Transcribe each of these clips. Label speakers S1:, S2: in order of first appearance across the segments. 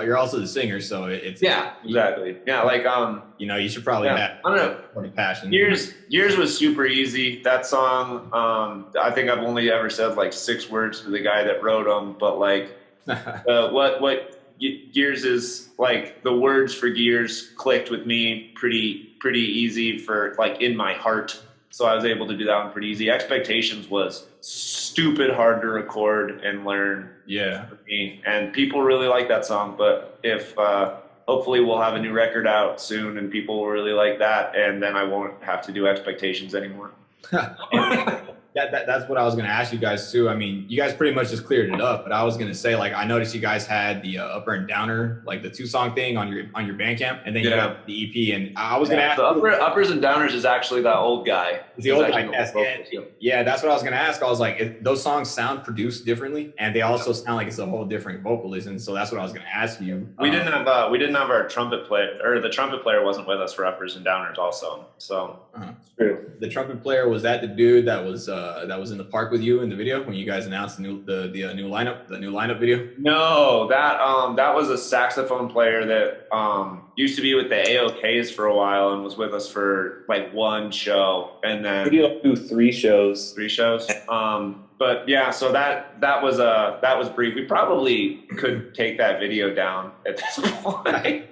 S1: you're also the singer, so it's
S2: yeah, exactly. Yeah, like
S1: you know, you should probably have
S2: I don't know.
S1: more passion.
S2: Yours was super easy. That song, I think I've only ever said like 6 words to the guy that wrote them, but like what Gears is like, the words for Gears clicked with me pretty easy for like in my heart. So I was able to do that one pretty easy. Expectations was stupid hard to record and learn.
S1: Yeah.
S2: For me. And people really like that song, but if hopefully we'll have a new record out soon and people will really like that, and then I won't have to do Expectations anymore.
S1: That's what I was going to ask you guys too. I mean, you guys pretty much just cleared it up, but I was going to say, like, I noticed you guys had the Upper and Downer, like the 2-song thing on your Bandcamp, and then you got the EP. And I was going to ask,
S2: the Uppers and Downers is actually that old guy.
S1: The old guy. Yeah, that's what I was going to ask. I was like, those songs sound produced differently, and they also sound like it's a whole different vocalist. And so that's what I was going to ask you.
S2: We didn't have our trumpet player, or the trumpet player wasn't with us for Uppers and Downers also. So
S1: true. The trumpet player, was that the dude that was in the park with you in the video when you guys announced the new lineup video?
S2: No, that was a saxophone player that used to be with the AOKs for a while and was with us for like 1 show, and then
S3: we do 3 shows.
S2: 3 shows. But yeah, so that was brief. We probably could take that video down at this point.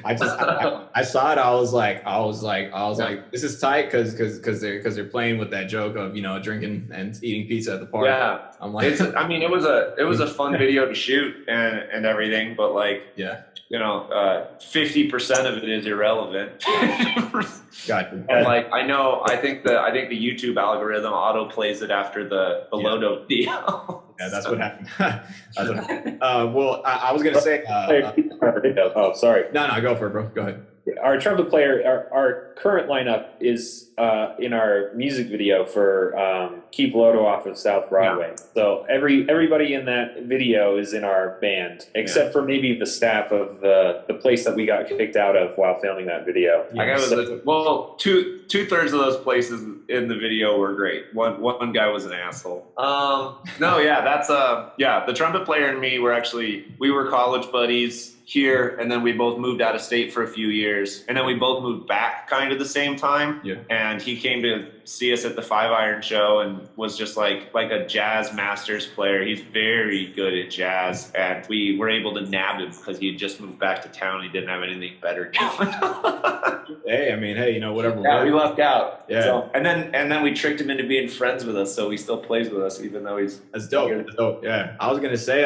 S1: I saw it. I was like, this is tight because they're playing with that joke of, you know, drinking and eating pizza at the park.
S2: Yeah,
S1: I'm like,
S2: it was a fun video to shoot and everything, but like,
S1: yeah,
S2: you know, 50% of it is irrelevant.
S1: Gotcha.
S2: And like, I think the YouTube algorithm auto plays it after the Lodo deal.
S1: Yeah, that's what happened. Well, I was gonna say.
S3: Oh, sorry.
S1: No, go for it, bro. Go ahead.
S3: Our trumpet player, our current lineup is in our music video for Keep Lodo Off of South Broadway. Yeah. So everybody in that video is in our band, except for maybe the staff of the place that we got kicked out of while filming that video.
S2: Yeah. Two-thirds of those places in the video were great. One guy was an asshole. No, yeah, that's the trumpet player and me we were college buddies here, and then we both moved out of state for a few years, and then we both moved back kind of the same time.
S1: Yeah.
S2: And he came to see us at the 5 Iron show and was just like a jazz masters player. He's very good at jazz, and we were able to nab him because he had just moved back to town. He didn't have anything better going on.
S1: Hey, you know, whatever.
S2: Yeah, we lucked out.
S1: Yeah.
S2: So, and then we tricked him into being friends with us, so he still plays with us even though he's.
S1: That's dope. That's dope. Yeah. I was gonna say,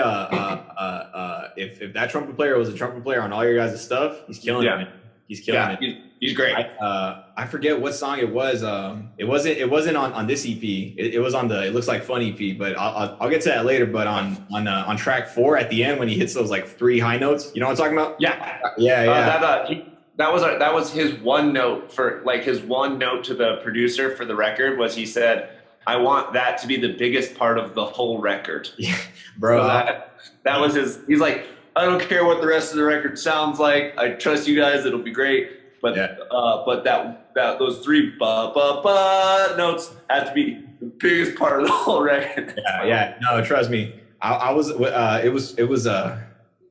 S1: if that trumpet player was a trumpet player on all your guys' stuff, he's killing it. Man. He's killing it.
S2: He's great.
S1: I forget what song it was. It wasn't on this EP. It was on the It Looks Like Fun EP, but I'll get to that later. But on track 4 at the end when he hits those like 3 high notes, you know what I'm talking about?
S2: Yeah. That was his one note to the producer for the record. Was he said, "I want that to be the biggest part of the whole record."
S1: Yeah, bro.
S2: So that was his. He's like, I don't care what the rest of the record sounds like. I trust you guys. It'll be great. But but those 3 ba ba ba notes have to be the biggest part of the whole record.
S1: Yeah. No, trust me. It was the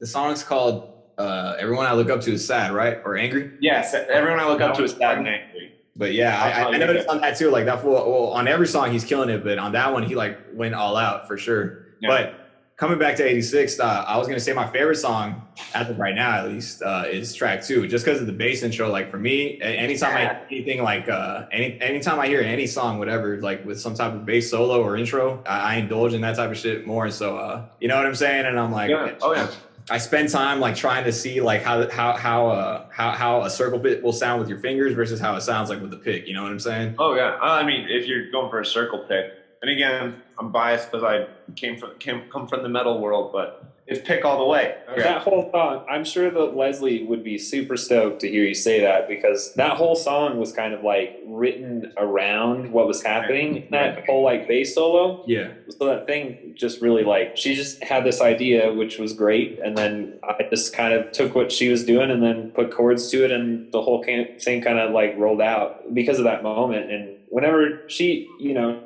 S1: song's called Everyone I Look Up To Is Sad, right? Or Angry?
S2: Yes, Everyone I Look Up To Is Sad and Angry.
S1: But yeah, I noticed on that too. Like that fool, well, on every song he's killing it, but on that one he like went all out for sure. Yeah. But coming back to 86, I was gonna say my favorite song, as of right now at least, is track 2, just because of the bass intro. Like for me, anytime I hear anything like anytime I hear any song, whatever, like with some type of bass solo or intro, I indulge in that type of shit more. And so you know what I'm saying? And I'm like, I spend time like trying to see like how a circle bit will sound with your fingers versus how it sounds like with the pick. You know what I'm saying?
S2: Oh yeah. I mean, if you're going for a circle pick, and again, I'm biased because I come from the metal world, but it's pick all the way.
S3: Okay. That whole song, I'm sure that Leslie would be super stoked to hear you say that, because that whole song was kind of like written around what was happening, that whole like bass solo.
S1: Yeah.
S3: So that thing just really like, she just had this idea, which was great. And then I just kind of took what she was doing and then put chords to it, and the whole thing kind of like rolled out because of that moment. And whenever she,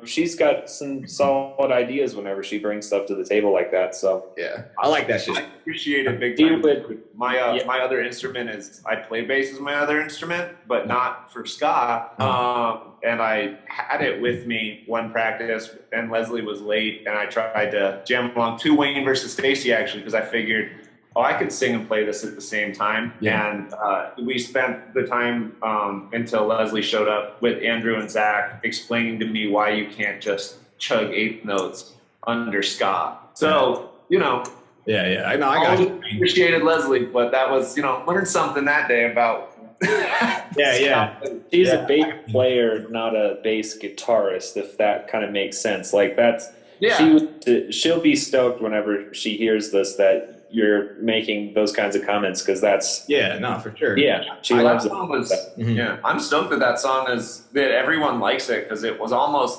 S3: she's got some solid ideas whenever she brings stuff to the table like that. So
S1: yeah, I like that shit.
S2: I appreciate it big time. My other instrument is, I play bass as my other instrument, but not for ska. And I had it with me one practice, and Leslie was late, and I tried to jam along to Wayne versus Stacy, actually, because I figured, I could sing and play this at the same time. Yeah. And we spent the time until Leslie showed up with Andrew and Zach explaining to me why you can't just chug eighth notes under ska. So,
S1: Yeah, I know. I got you.
S2: Appreciated Leslie, but that was, learned something that day about.
S1: Yeah.
S3: She's a bass player, not a bass guitarist, if that kind of makes sense. Like that's, she'll be stoked whenever she hears this, that you're making those kinds of comments, because that's
S1: for sure.
S3: Yeah, she loves it.
S2: Yeah, I'm stoked that song that everyone likes it, because it was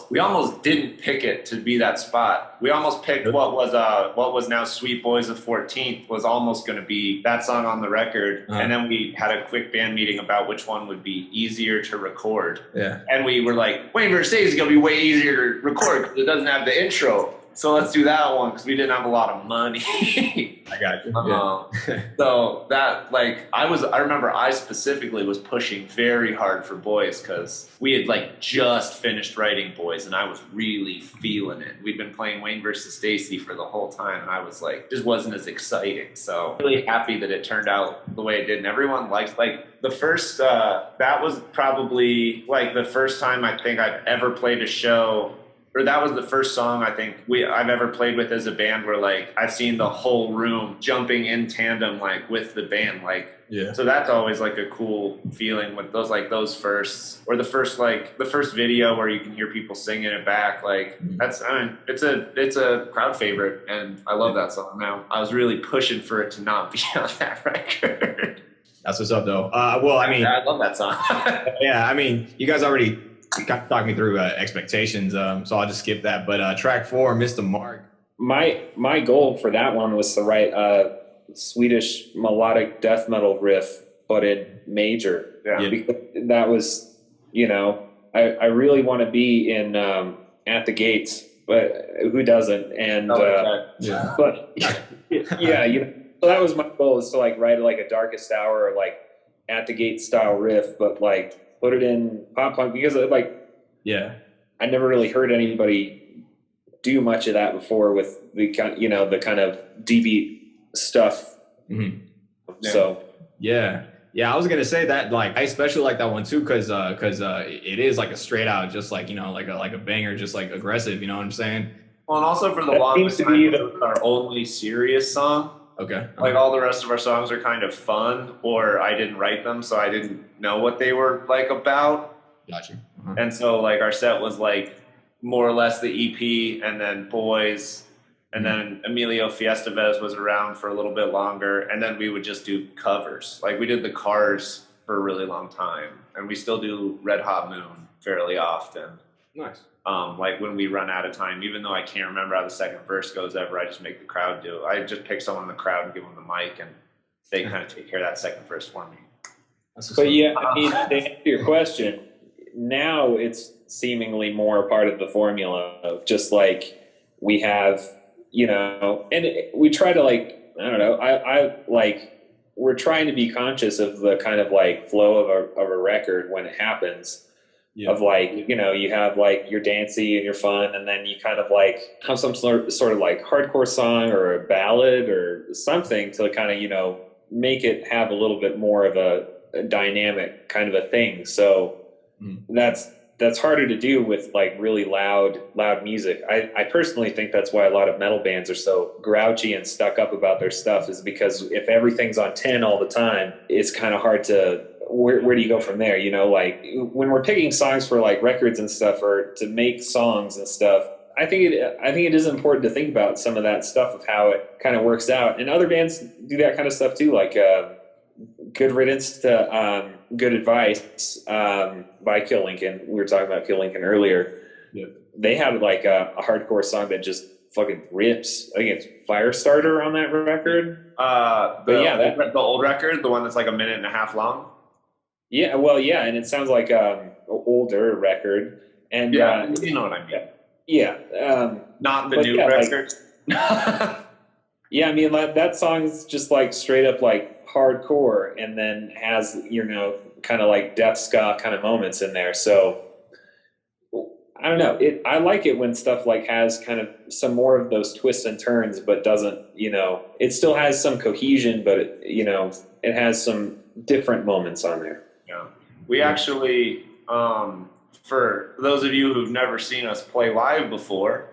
S2: we almost didn't pick it to be that spot. We almost picked what was now Sweet Boys of 14th was almost going to be that song on the record, and then we had a quick band meeting about which one would be easier to record. Yeah, and we were like, Wayne versus Stacy is going to be way easier to record because it doesn't have the intro. So let's do that one, because we didn't have a lot of money.
S1: I got you.
S2: So that, I remember I specifically was pushing very hard for Boys, because we had just finished writing Boys, and I was really feeling it. We'd been playing Wayne versus Stacy for the whole time, and I was just wasn't as exciting. So really happy that it turned out the way it did, and everyone liked the first. That was probably the first time I think I've ever played a show. Or that was the first song I think I've ever played with as a band where I've seen the whole room jumping in tandem with the band So that's always a cool feeling with those firsts, or the first video where you can hear people singing it back. That's it's a crowd favorite, and I love that song. Now I was really pushing for it to not be on that record.
S1: That's what's up though. I
S2: love that song.
S1: Yeah, you guys already talk me through expectations, so I'll just skip that. But track 4, Missed the Mark.
S3: My goal for that one was to write a Swedish melodic death metal riff, but in major. Yeah. Because that was, I really want to be in At the Gates, but who doesn't? And but so that was my goal, is to write a Darkest Hour or At the Gates style riff, but put it in pop punk, because I never really heard anybody do much of that before with the kind of D-beat stuff.
S1: Mm-hmm. So I was gonna say that I especially like that one too, because it is a straight out just like a banger, just aggressive, you know what I'm saying?
S2: Well, and also for the longest time, it was our only serious song.
S1: Okay.
S2: All the rest of our songs are kind of fun, or I didn't write them, so I didn't know what they were about.
S1: Gotcha. Uh-huh.
S2: And so our set was more or less the EP, and then Boys, and then Emilio Fiestevez was around for a little bit longer, and then we would just do covers. We did the Cars for a really long time, and we still do Red Hot Moon fairly often.
S1: Nice.
S2: When we run out of time, even though I can't remember how the second verse goes ever, I just make the crowd do it. I just pick someone in the crowd and give them the mic, and they kind of take care of that second verse for me.
S3: But to answer your question, now it's seemingly more a part of the formula of just we have, and we try to I don't know, I we're trying to be conscious of the kind of flow of a record when it happens. Yeah. Of you have your dancey and your fun, and then you kind of have some sort of hardcore song or a ballad or something to kind of make it have a little bit more of a dynamic kind of a thing. So that's harder to do with really loud music. I personally think that's why a lot of metal bands are so grouchy and stuck up about their stuff, is because if everything's on 10 all the time, it's kind of hard to. Where do you go from there? When we're picking songs for records and stuff, or to make songs and stuff, I think it is important to think about some of that stuff of how it kind of works out. And other bands do that kind of stuff too, Good Riddance to Good Advice by Kill Lincoln. We were talking about Kill Lincoln earlier. Yeah. They had a hardcore song that just fucking rips. I think it's Firestarter on that record.
S2: The old record, the one that's a minute and a half long.
S3: Yeah, well, yeah, and it sounds like an older record, And
S2: yeah, you know what I mean.
S3: Yeah.
S2: Not the new record.
S3: Yeah, I mean, like, that song's just like straight up like hardcore, and then has, you know, kind of like death ska kind of moments in there. So I don't know. I like it when stuff like has kind of some more of those twists and turns, but doesn't, you know, it still has some cohesion, but it, you know, it has some different moments on there.
S2: Yeah. We actually, for those of you who've never seen us play live before,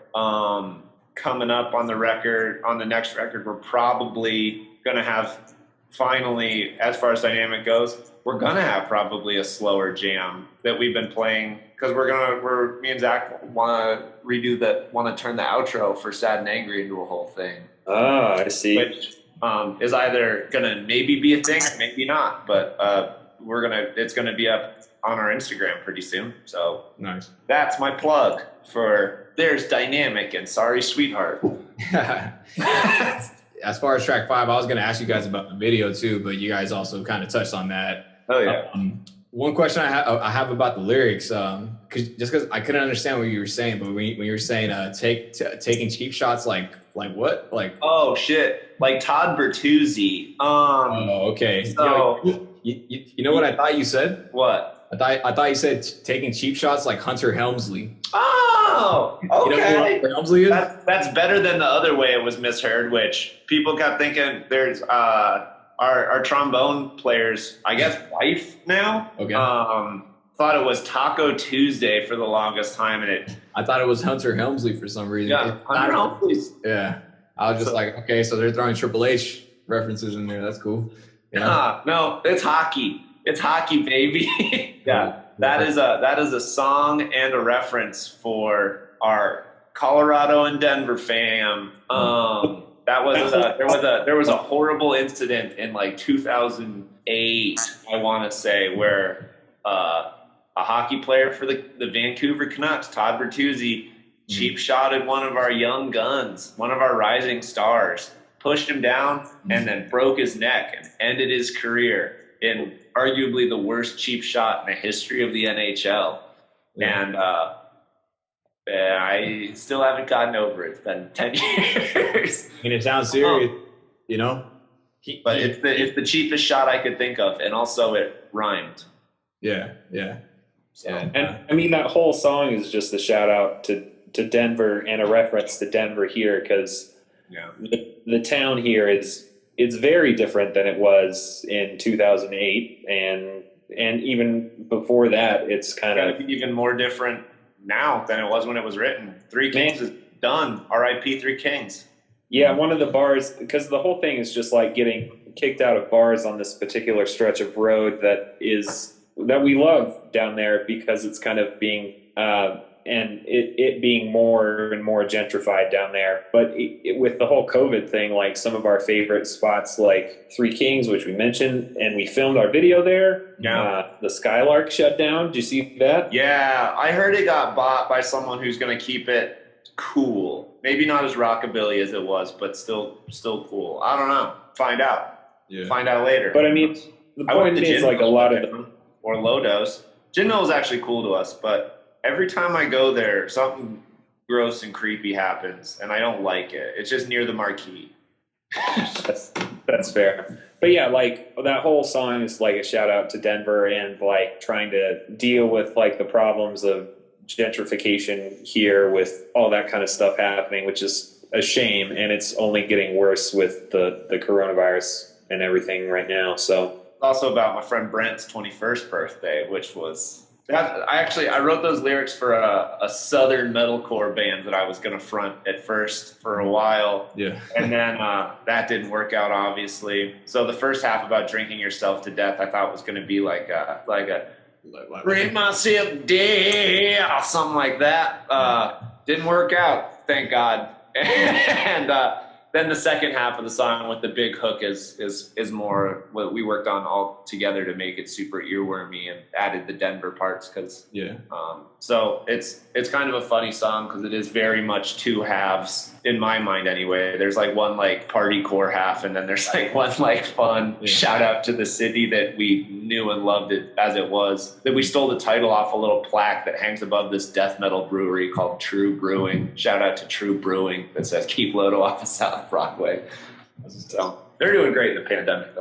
S2: coming up on the next record, we're probably going to have, finally, as far as dynamic goes, we're going to have probably a slower jam that we've been playing, because me and Zach want to turn the outro for Sad and Angry into a whole thing.
S3: Ah, I see.
S2: Which is either going to maybe be a thing, maybe not, but it's going to be up on our Instagram pretty soon. So
S1: nice.
S2: That's my plug for There's Dynamic and Sorry Sweetheart.
S1: As far as track 5, I was going to ask you guys about the video too, but you guys also kind of touched on that.
S2: Oh yeah.
S1: One question I have about the lyrics, because I couldn't understand what you were saying, but when you were saying taking cheap shots, like what? Like,
S2: oh shit, like Todd Bertuzzi.
S1: Oh, okay.
S2: So
S1: you know what I thought you said?
S2: What?
S1: I thought you said taking cheap shots like Hunter Helmsley.
S2: Oh, okay.
S1: You know who Hunter Helmsley is?
S2: That's better than the other way it was misheard, which people kept thinking there's our trombone player's, I guess, wife now.
S1: Okay.
S2: Thought it was Taco Tuesday for the longest time, and
S1: I thought it was Hunter Helmsley for some reason.
S2: Yeah, Hunter Helmsley.
S1: Yeah. I was just like, okay, so they're throwing Triple H references in there. That's cool.
S2: Yeah. No, it's hockey. It's hockey, baby. Yeah. That is a song and a reference for our Colorado and Denver fam. There was a horrible incident in like 2008, I want to say, where a hockey player for the Vancouver Canucks, Todd Bertuzzi, cheap shotted one of our young guns, one of our rising stars, pushed him down, and then broke his neck and ended his career in arguably the worst cheap shot in the history of the NHL. Yeah. And I still haven't gotten over it. It's been 10 years.
S1: I mean, it sounds serious, you know?
S2: But it's the cheapest shot I could think of, and also it rhymed.
S1: Yeah.
S3: So, and I mean, that whole song is just a shout out to Denver and a reference to Denver here, because the town here it's very different than it was in 2008, and even before that, it's kind of
S2: even more different now than it was when it was written. Three Kings is done. R.I.P. Three Kings.
S3: Yeah, one of the bars, because the whole thing is just like getting kicked out of bars on this particular stretch of road that we love down there, because it's kind of being and it being more and more gentrified down there. But with the whole COVID thing, like some of our favorite spots, like Three Kings, which we mentioned, and we filmed our video there.
S2: Yeah.
S3: The Skylark shut down. Did you see that?
S2: Yeah, I heard it got bought by someone who's going to keep it cool. Maybe not as rockabilly as it was, but still cool. I don't know. Find out.
S1: Yeah.
S2: Find out later.
S3: But I mean, the point is, like, a lot of them,
S2: or Lodos. Gin Mill is actually cool to us, but every time I go there, something gross and creepy happens, and I don't like it. It's just near the marquee.
S3: That's fair. But yeah, like, that whole song is like a shout out to Denver and like trying to deal with like the problems of gentrification here with all that kind of stuff happening, which is a shame, and it's only getting worse with the coronavirus and everything right now. So
S2: also about my friend Brent's 21st birthday, which was I wrote those lyrics for a southern metalcore band that I was going to front at first for a while.
S1: Yeah.
S2: And then that didn't work out, obviously. So the first half about drinking yourself to death, I thought was going to be like a drink myself dead or something like that. Didn't work out, thank God. And then the second half of the song with the big hook is more what we worked on all together to make it super earwormy and added the Denver parts because so it's kind of a funny song because it is very much two halves in my mind anyway. There's like one like party core half and then there's like one like fun shout out to the city that we knew and loved it as it was, that we stole the title off a little plaque that hangs above this death metal brewery called True Brewing. Shout out to True Brewing that says keep Lodo off of South Broadway. So they're doing great in the pandemic.